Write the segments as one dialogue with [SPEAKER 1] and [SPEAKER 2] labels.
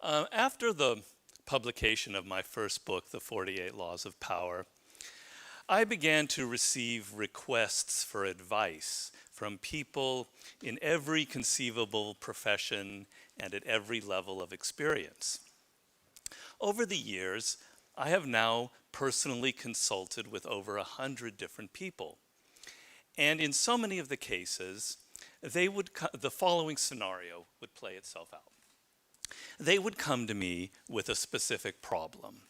[SPEAKER 1] After the publication of my first book, The 48 Laws of Power, I began to receive requests for advice from people in every conceivable profession and at every level of experience. Over the years, I have now personally consulted with over 100 different people. And in so many of the cases, the following scenario would play itself out. They would come to me with a specific problem: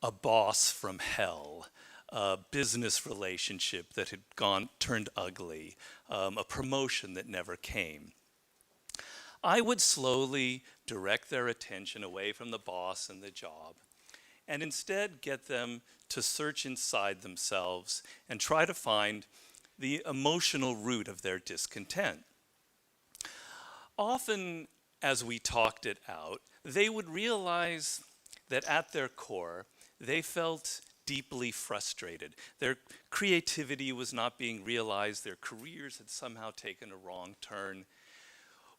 [SPEAKER 1] a boss from hell, a business relationship that had turned ugly, a promotion that never came. I would slowly direct their attention away from the boss and the job, and instead get them to search inside themselves and try to find the emotional root of their discontent. Often, as we talked it out, they would realize that at their core, they felt deeply frustrated. Their creativity was not being realized. Their careers had somehow taken a wrong turn.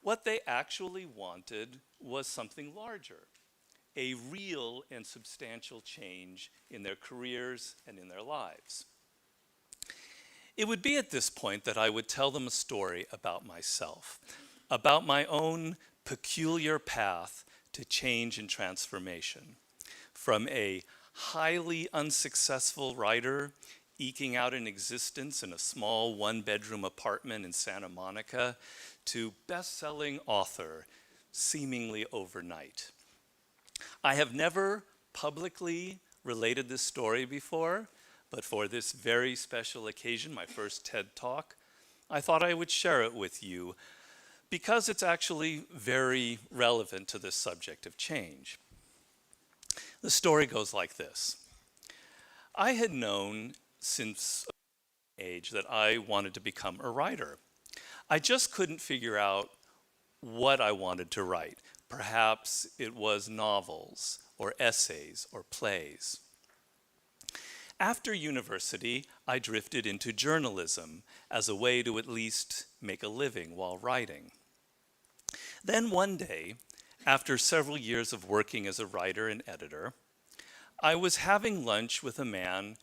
[SPEAKER 1] What they actually wanted was something larger, a real and substantial change in their careers and in their lives. It would be at this point that I would tell them a story about myself, about my own peculiar path to change and transformation, from a highly unsuccessful writer eking out an existence in a small one-bedroom apartment in Santa Monica to best-selling author seemingly overnight. I have never publicly related this story before, but for this very special occasion, my first TED Talk, I thought I would share it with you because it's actually very relevant to this subject of change. The story goes like this. I had known since age that I wanted to become a writer. I just couldn't figure out what I wanted to write. Perhaps it was novels or essays or plays. After university, I drifted into journalism as a way to at least make a living while writing. Then one day, after several years of working as a writer and editor, I was having lunch with a man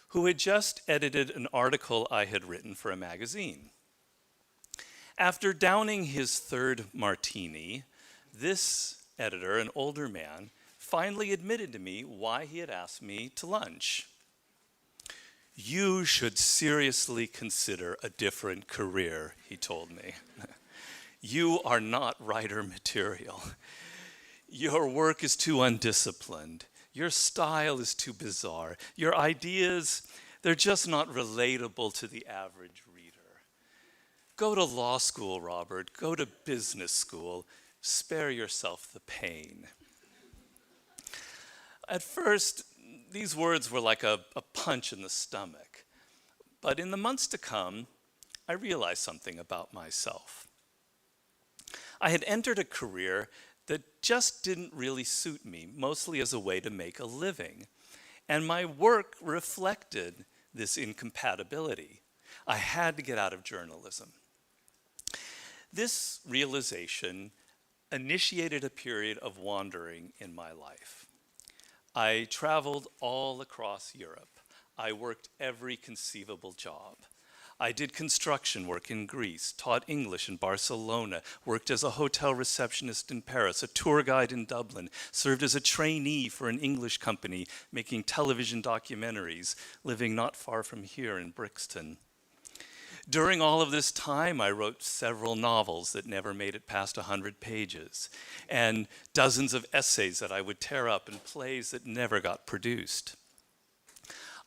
[SPEAKER 1] who had just edited an article I had written for a magazine. After downing his third martini, this editor, an older man, finally admitted to me why he had asked me to lunch. "You should seriously consider a different career," he told me. "You are not writer material. Your work is too undisciplined. Your style is too bizarre. Your ideas, they're just not relatable to the average reader. Go to law school, Robert. Go to business school. Spare yourself the pain." At first, these words were like a punch in the stomach. But in the months to come, I realized something about myself. I had entered a career that just didn't really suit me, mostly as a way to make a living. And my work reflected this incompatibility. I had to get out of journalism. This realization initiated a period of wandering in my life. I traveled all across Europe. I worked every conceivable job. I did construction work in Greece, taught English in Barcelona, worked as a hotel receptionist in Paris, a tour guide in Dublin, served as a trainee for an English company making television documentaries, living not far from here in Brixton. During all of this time, I wrote several novels that never made it past 100 pages, and dozens of essays that I would tear up, and plays that never got produced.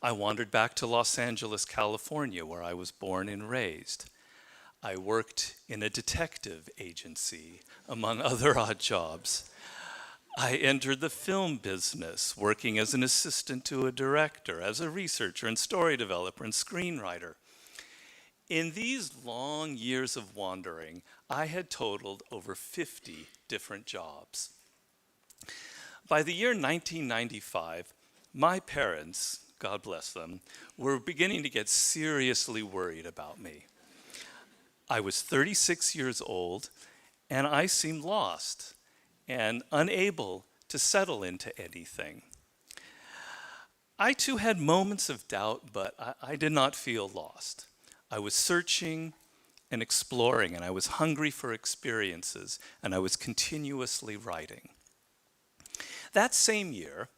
[SPEAKER 1] I wandered back to Los Angeles, California, where I was born and raised. I worked in a detective agency, among other odd jobs. I entered the film business, working as an assistant to a director, as a researcher and story developer and screenwriter. In these long years of wandering, I had totaled over 50 different jobs. By the year 1995, my parents, God bless them, were beginning to get seriously worried about me. I was 36 years old, and I seemed lost. and unable to settle into anything. I too had moments of doubt, but I did not feel lost. I was searching and exploring, and I was hungry for experiences, and I was continuously writing. That same year,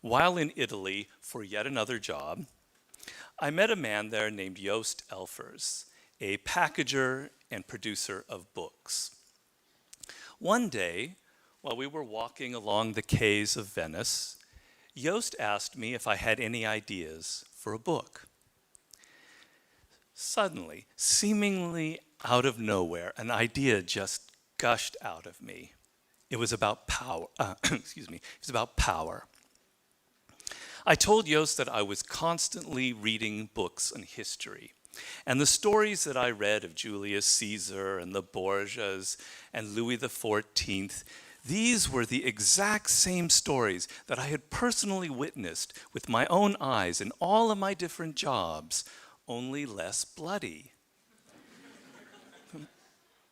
[SPEAKER 1] while in Italy for yet another job, I met a man there named Joost Elfers, a packager and producer of books. One day, while we were walking along the quays of Venice, Joost asked me if I had any ideas for a book. Suddenly, seemingly out of nowhere, an idea just gushed out of me. It was about power. It was about power. I told Joost that I was constantly reading books on history. And the stories that I read of Julius Caesar and the Borgias and Louis XIV, these were the exact same stories that I had personally witnessed with my own eyes in all of my different jobs, only less bloody.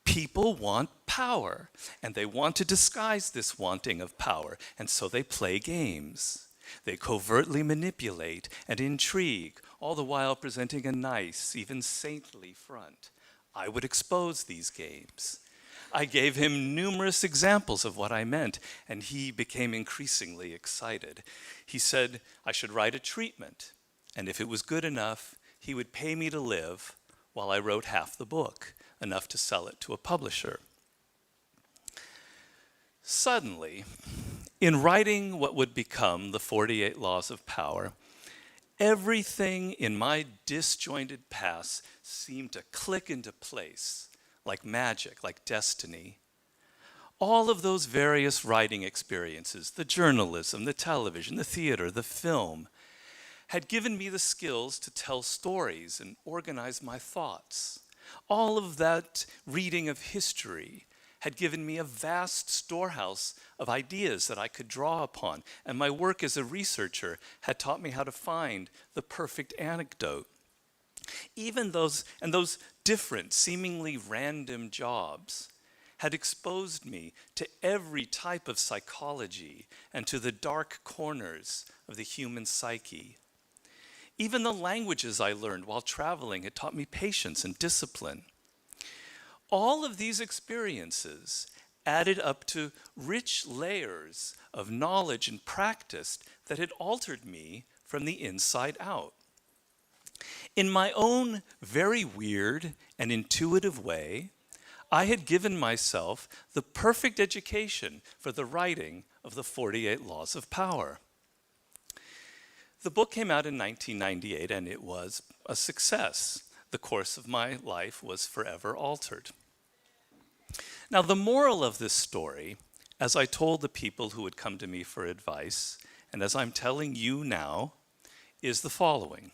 [SPEAKER 1] People want power, and they want to disguise this wanting of power, and so they play games. They covertly manipulate and intrigue, all the while presenting a nice, even saintly front. I would expose these games. I gave him numerous examples of what I meant, and he became increasingly excited. He said I should write a treatment, and if it was good enough, he would pay me to live while I wrote half the book, enough to sell it to a publisher. Suddenly, in writing what would become the 48 Laws of Power, everything in my disjointed past seemed to click into place, like magic, like destiny. All of those various writing experiences, the journalism, the television, the theater, the film, had given me the skills to tell stories and organize my thoughts. All of that reading of history had given me a vast storehouse of ideas that I could draw upon, and my work as a researcher had taught me how to find the perfect anecdote. Even those different, seemingly random jobs had exposed me to every type of psychology and to the dark corners of the human psyche. Even the languages I learned while traveling had taught me patience and discipline. All of these experiences added up to rich layers of knowledge and practice that had altered me from the inside out. In my own very weird and intuitive way, I had given myself the perfect education for the writing of the 48 Laws of Power. The book came out in 1998, and it was a success. The course of my life was forever altered. Now, the moral of this story, as I told the people who would come to me for advice, and as I'm telling you now, is the following.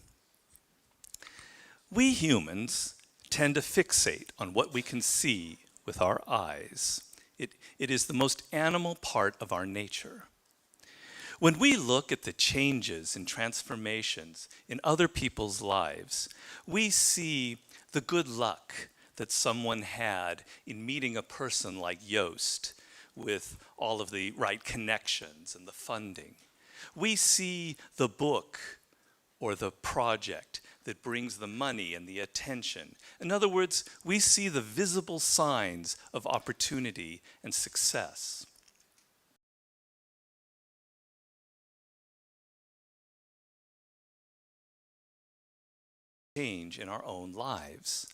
[SPEAKER 1] We humans tend to fixate on what we can see with our eyes. It is the most animal part of our nature. When we look at the changes and transformations in other people's lives, we see the good luck that someone had in meeting a person like Joost with all of the right connections and the funding. We see the book or the project that brings the money and the attention. In other words, we see the visible signs of opportunity and success. Change in our own lives,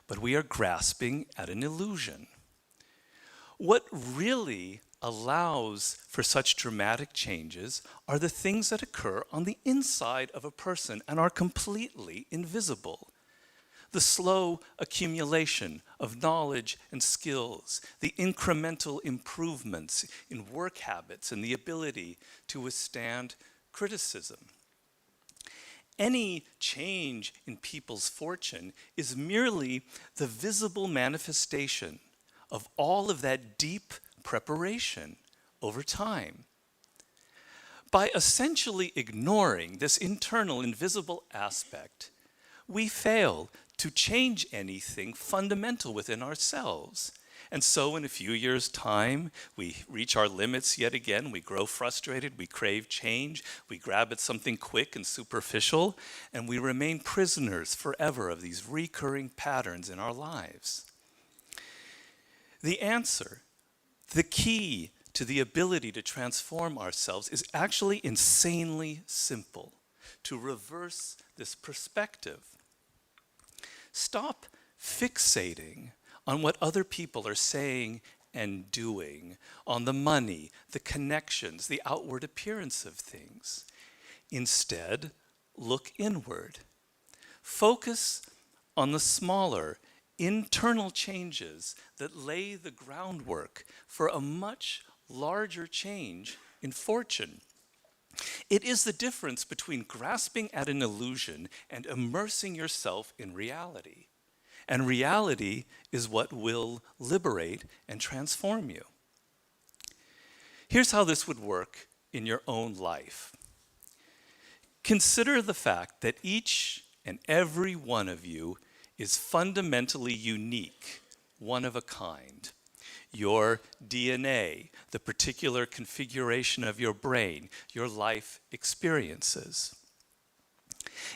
[SPEAKER 1] but we are grasping at an illusion. What really allows for such dramatic changes are the things that occur on the inside of a person and are completely invisible. The slow accumulation of knowledge and skills, the incremental improvements in work habits and the ability to withstand criticism. Any change in people's fortune is merely the visible manifestation of all of that deep preparation over time. By essentially ignoring this internal invisible aspect, we fail to change anything fundamental within ourselves. And so in a few years' time, we reach our limits yet again. We grow frustrated, we crave change, we grab at something quick and superficial, and we remain prisoners forever of these recurring patterns in our lives. The answer, the key to the ability to transform ourselves is actually insanely simple: to reverse this perspective. Stop fixating on what other people are saying and doing, on the money, the connections, the outward appearance of things. Instead, look inward. Focus on the smaller, internal changes that lay the groundwork for a much larger change in fortune. It is the difference between grasping at an illusion and immersing yourself in reality. And reality is what will liberate and transform you. Here's how this would work in your own life. Consider the fact that each and every one of you is fundamentally unique, one of a kind. Your DNA, the particular configuration of your brain, your life experiences.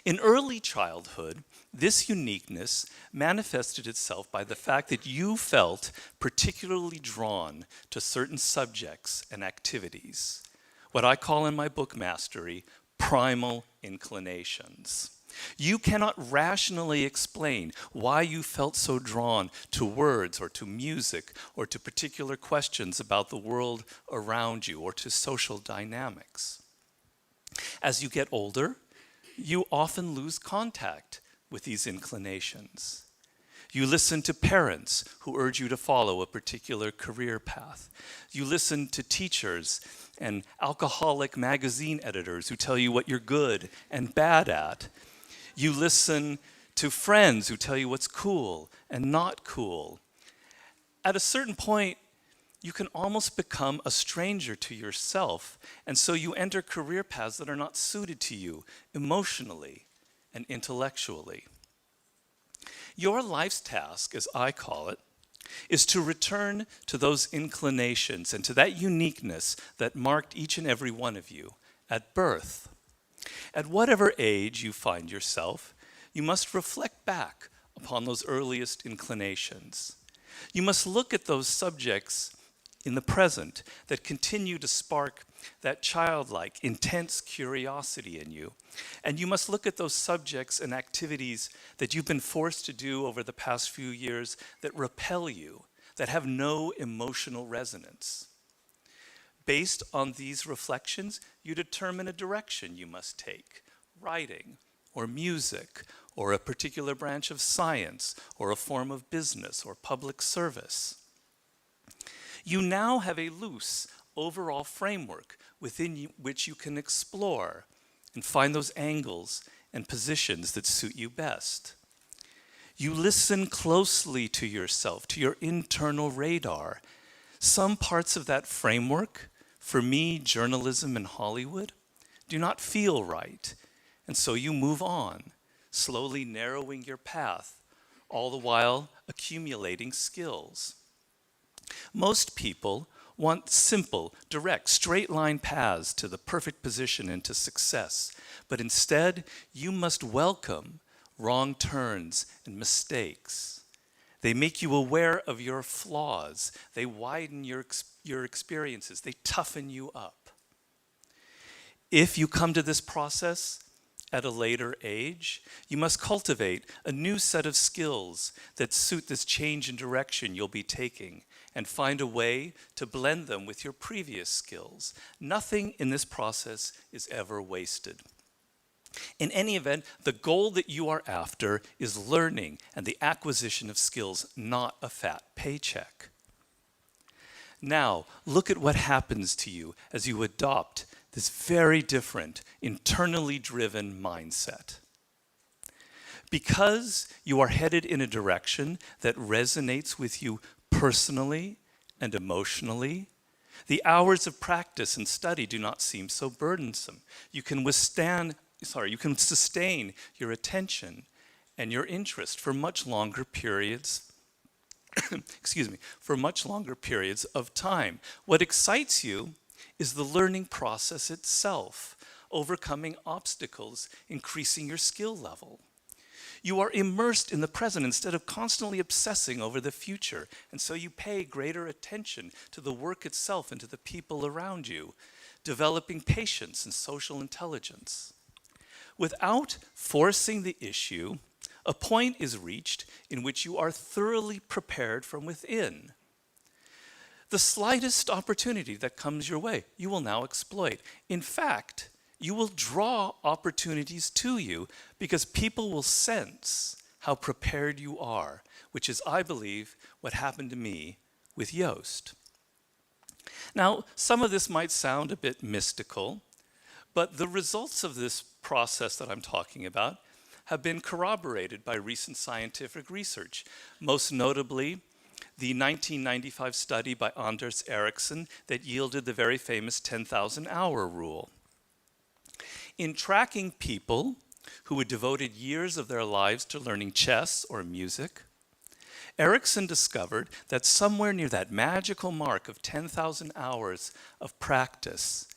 [SPEAKER 1] In early childhood, this uniqueness manifested itself by the fact that you felt particularly drawn to certain subjects and activities, what I call in my book Mastery, primal inclinations. You cannot rationally explain why you felt so drawn to words or to music or to particular questions about the world around you or to social dynamics. As you get older, you often lose contact with these inclinations. You listen to parents who urge you to follow a particular career path. You listen to teachers and alcoholic magazine editors who tell you what you're good and bad at. You listen to friends who tell you what's cool and not cool. At a certain point, you can almost become a stranger to yourself, and so you enter career paths that are not suited to you emotionally and intellectually. Your life's task, as I call it, is to return to those inclinations and to that uniqueness that marked each and every one of you at birth. At whatever age you find yourself, you must reflect back upon those earliest inclinations. You must look at those subjects in the present that continue to spark that childlike, intense curiosity in you. And you must look at those subjects and activities that you've been forced to do over the past few years that repel you, that have no emotional resonance. Based on these reflections, you determine a direction you must take: writing, or music, or a particular branch of science, or a form of business or public service. You now have a loose overall framework within which you can explore and find those angles and positions that suit you best. You listen closely to yourself, to your internal radar. Some parts of that framework, for me, journalism and Hollywood, do not feel right, and so you move on, slowly narrowing your path, all the while accumulating skills. Most people want simple, direct, straight-line paths to the perfect position and to success. But instead, you must welcome wrong turns and mistakes. They make you aware of your flaws. They widen your experiences. They toughen you up. If you come to this process at a later age, you must cultivate a new set of skills that suit this change in direction you'll be taking, and find a way to blend them with your previous skills. Nothing in this process is ever wasted. In any event, the goal that you are after is learning and the acquisition of skills, not a fat paycheck. Now, look at what happens to you as you adopt this very different, internally driven mindset. Because you are headed in a direction that resonates with you personally and emotionally, the hours of practice and study do not seem so burdensome. You can sustain your attention and your interest for much longer periods excuse me, for much longer periods of time. What excites you is the learning process itself, overcoming obstacles, increasing your skill level. You are immersed in the present instead of constantly obsessing over the future, and so you pay greater attention to the work itself and to the people around you, developing patience and social intelligence. Without forcing the issue, a point is reached in which you are thoroughly prepared from within. The slightest opportunity that comes your way, you will now exploit. In fact, you will draw opportunities to you because people will sense how prepared you are, which is, I believe, what happened to me with Yoast. Now, some of this might sound a bit mystical, but the results of this process that I'm talking about have been corroborated by recent scientific research, most notably the 1995 study by Anders Ericsson that yielded the very famous 10,000-hour rule. In tracking people who had devoted years of their lives to learning chess or music, Ericsson discovered that somewhere near that magical mark of 10,000 hours of practice,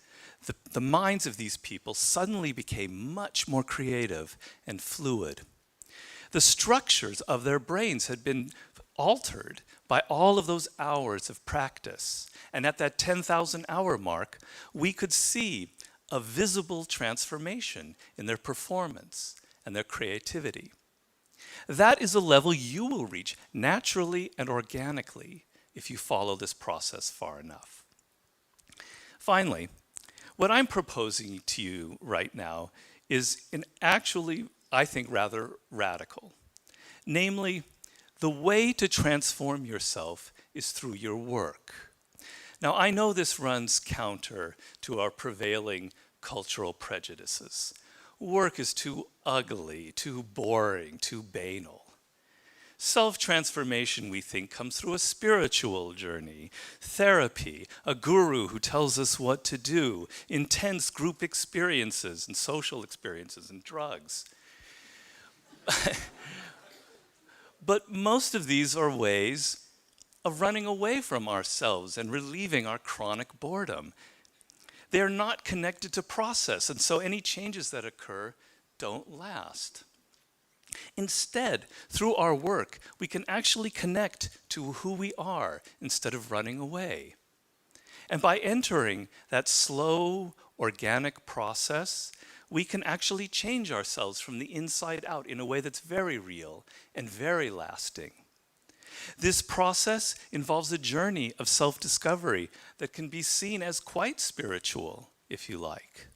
[SPEAKER 1] the minds of these people suddenly became much more creative and fluid. The structures of their brains had been altered by all of those hours of practice. And at that 10,000 hour mark, we could see a visible transformation in their performance and their creativity. That is a level you will reach naturally and organically if you follow this process far enough. Finally, what I'm proposing to you right now is actually, I think, rather radical. Namely, the way to transform yourself is through your work. Now, I know this runs counter to our prevailing cultural prejudices. Work is too ugly, too boring, too banal. Self-transformation, we think, comes through a spiritual journey, therapy, a guru who tells us what to do, intense group experiences and social experiences, and drugs. But most of these are ways of running away from ourselves and relieving our chronic boredom. They are not connected to process, and so any changes that occur don't last. Instead, through our work, we can actually connect to who we are instead of running away. And by entering that slow, organic process, we can actually change ourselves from the inside out in a way that's very real and very lasting. This process involves a journey of self-discovery that can be seen as quite spiritual, if you like.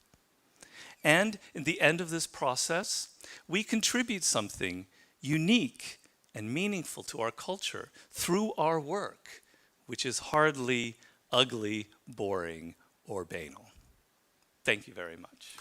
[SPEAKER 1] And in the end of this process, we contribute something unique and meaningful to our culture through our work, which is hardly ugly, boring, or banal. Thank you very much.